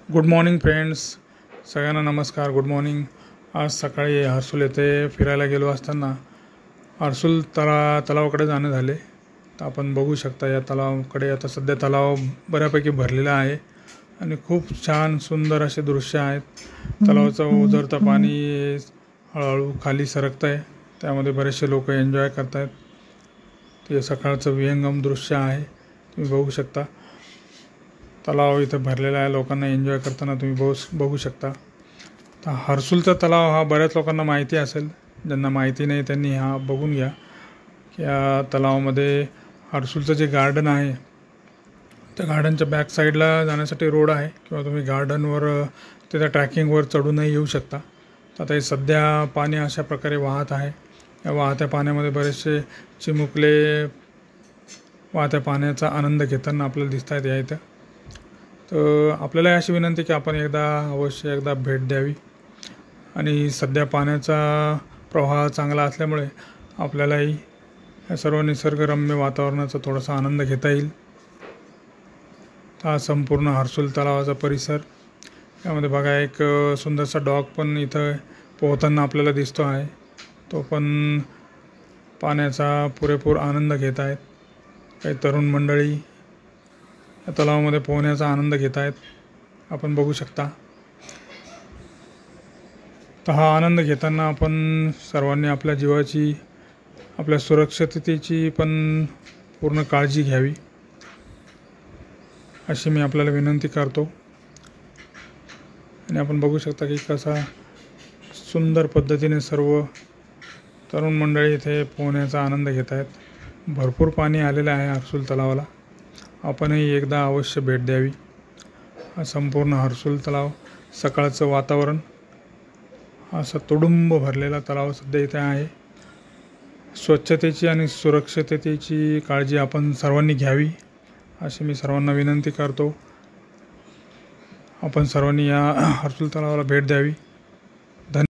Good morning friends, सगळ्यांना नमस्कार. Good morning. आज सकाळी हर्सूल येथे फिरायला गेलो असताना हर्सूल तलावाकडे जाणे झाले. तर आपण बघू शकता या तलावाकडे आता सध्या तलाव बऱ्यापैकी भरलेला आहे आणि खूप छान सुंदर असे दृश्य आहेत. तलावाचं उजळतं पाणी हळूहळू खाली सरकत आहे, त्यामध्ये बरेचसे लोक एन्जॉय करत आहेत. ते सकाळचं विहंगम दृश्य आहे, तुम्ही बघू शकता. तलाव इथं भरलेला आहे, लोकांना एन्जॉय करताना तुम्ही बघू शकता. तर हर्सूलचा तलाव हा बऱ्याच लोकांना माहिती असेल, ज्यांना माहिती नाही त्यांनी हा बघून घ्या. या तलावामध्ये हर्सूलचं जे गार्डन आहे त्या गार्डनच्या बॅक साईडला जाण्यासाठी रोड आहे, किंवा तुम्ही गार्डनवर तिथं ट्रॅकिंगवर चढूनही येऊ शकता. तर आता हे सध्या पाणी अशा प्रकारे वाहत आहे. या वाहत्या पाण्यामध्ये बरेचसे चिमुकले वाहत्या पाण्याचा आनंद घेताना आपल्याला दिसत आहेत या इथं. तर आपल्याला अशी विनंती की आपण अवश्य एकदा भेट द्यावी. आणि सध्या पाण्याचा प्रवाह चांगला असल्यामुळे आपल्यालाही या सर्व निसर्गरम्य वातावरणाचा थोडासा आनंद घेता येईल. हा संपूर्ण हर्सूल तलावाचा परिसर, यामध्ये बघा एक सुंदरसा डॉग पण इथं पोहताना आपल्याला दिसतो आहे. तो पण पाण्याचा पुरेपूर आनंद घेत आहेत. काही तरुण मंडळी या तलावामध्ये पोहण्याचा आनंद घेत आहेत, आपण बघू शकता. तर हा आनंद घेताना आपण सर्वांनी आपल्या जीवाची, आपल्या सुरक्षिततेची पण पूर्ण काळजी घ्यावी, अशी मी आपल्याला विनंती करतो. आणि आपण बघू शकता की कसा सुंदर पद्धतीने सर्व तरुण मंडळी इथे पोहण्याचा आनंद घेत आहेत. भरपूर पाणी आलेलं आहे हर्सूल तलावाला, आपणही एकदा अवश्य भेट द्यावी. हा संपूर्ण हर्सूल तलाव, सकाळचं वातावरण, असा तुडुंब भरलेला तलाव सध्या इथे आहे. स्वच्छतेची आणि सुरक्षिततेची काळजी आपण सर्वांनी घ्यावी, अशी मी सर्वांना विनंती करतो. आपण सर्वांनी या हर्सूल तलावाला भेट द्यावी.